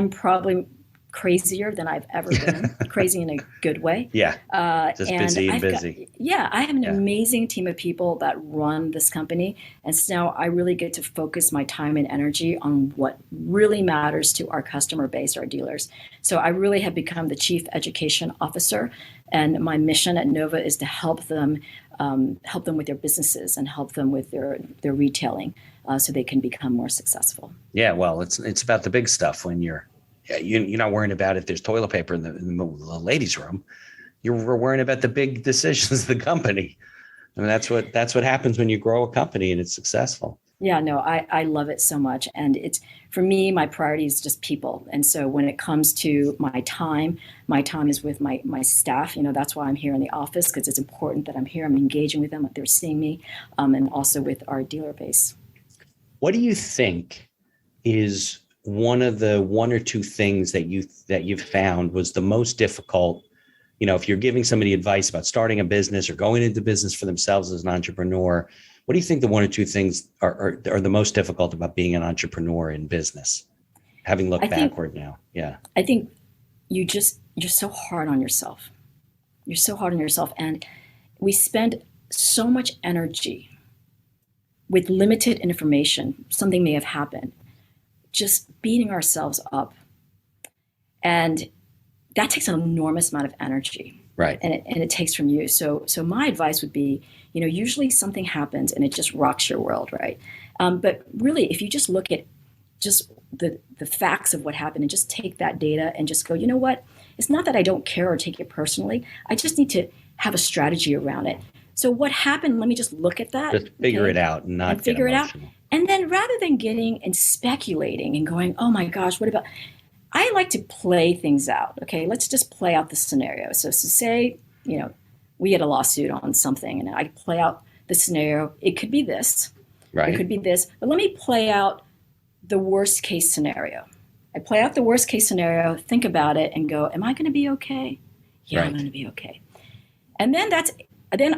probably crazier than I've ever been, crazy in a good way. Yeah. Just busy and busy. I have an amazing team of people that run this company. And so now I really get to focus my time and energy on what really matters to our customer base, our dealers. So I really have become the chief education officer. And my mission at Nova is to help them with their businesses and help them with their retailing so they can become more successful. Yeah. Well, it's about the big stuff when you're not worrying about if there's toilet paper in the ladies' room. You're worrying about the big decisions of the company. I mean, that's what happens when you grow a company and it's successful. Yeah, no, I love it so much. And it's, for me, my priority is just people. And so when it comes to my time is with my staff. That's why I'm here in the office, because it's important that I'm here. I'm engaging with them, they're seeing me, and also with our dealer base. What do you think is one or two things that you've found was the most difficult, if you're giving somebody advice about starting a business or going into business for themselves as an entrepreneur, What do you think the one or two things are the most difficult about being an entrepreneur in business? Having looked backward now. Yeah. I think you're so hard on yourself. You're so hard on yourself. And we spend so much energy with limited information. Something may have happened, just beating ourselves up. And that takes an enormous amount of energy. Right. And it takes from you. So my advice would be, usually something happens and it just rocks your world, right? But really, if you just look at just the facts of what happened and just take that data and just go, you know what? It's not that I don't care or take it personally. I just need to have a strategy around it. So what happened? Let me just look at that. Just figure it out and not figure get it out. emotional. And then rather than getting and speculating and going, oh my gosh, what about? I like to play things out. Okay, let's just play out the scenario. So say, we had a lawsuit on something and I play out the scenario. It could be this. Right. It could be this. But let me play out the worst case scenario. I play out the worst case scenario, think about it and go, am I going to be okay? Yeah, right. I'm going to be okay. And then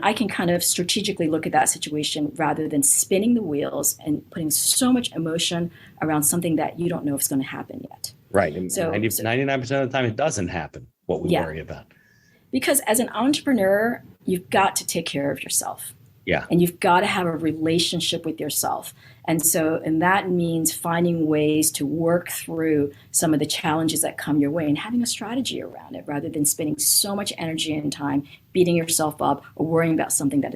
I can kind of strategically look at that situation rather than spinning the wheels and putting so much emotion around something that you don't know if it's going to happen yet. Right. And so 99% of the time it doesn't happen, what we worry about. Because as an entrepreneur, you've got to take care of yourself. Yeah. And you've got to have a relationship with yourself. And that means finding ways to work through some of the challenges that come your way and having a strategy around it rather than spending so much energy and time beating yourself up or worrying about something that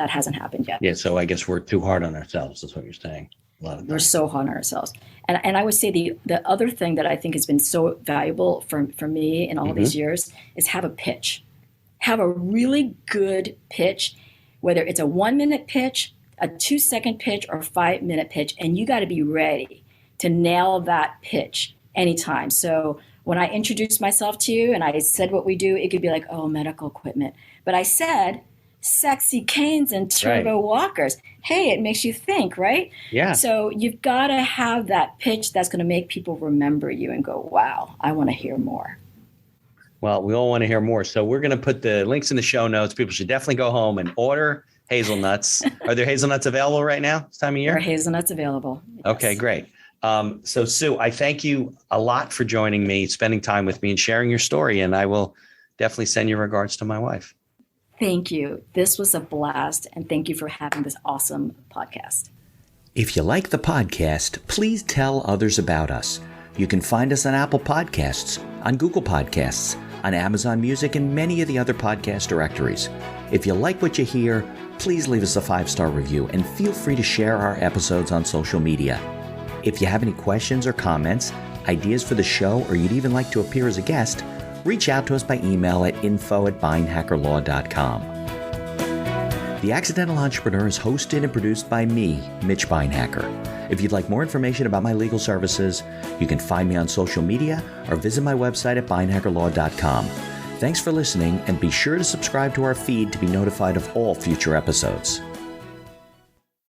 hasn't happened yet. Yeah. So I guess we're too hard on ourselves. That's what you're saying. We're so hard on ourselves. And I would say the other thing that I think has been so valuable for me in all these years is have a pitch. Have a really good pitch, whether it's a 1-minute pitch, a 2-second pitch, or a 5-minute pitch. And you got to be ready to nail that pitch anytime. So when I introduced myself to you and I said what we do, it could be like, oh, medical equipment. But I said, sexy canes and turbo walkers. Hey, it makes you think, right? Yeah. So you've got to have that pitch that's going to make people remember you and go, wow, I want to hear more. Well, we all want to hear more. So we're going to put the links in the show notes. People should definitely go home and order hazelnuts. Are there hazelnuts available right now this time of year? There are hazelnuts available. Yes. Okay, great. So Sue, I thank you a lot for joining me, spending time with me and sharing your story. And I will definitely send your regards to my wife. Thank you. This was a blast. And thank you for having this awesome podcast. If you like the podcast, please tell others about us. You can find us on Apple Podcasts, on Google Podcasts, on Amazon Music, and many of the other podcast directories. If you like what you hear, please leave us a 5-star review and feel free to share our episodes on social media. If you have any questions or comments, ideas for the show, or you'd even like to appear as a guest, reach out to us by email at info@beinhackerlaw.com. The Accidental Entrepreneur is hosted and produced by me, Mitch Beinhacker. If you'd like more information about my legal services, you can find me on social media or visit my website at beinhackerlaw.com. Thanks for listening, and be sure to subscribe to our feed to be notified of all future episodes.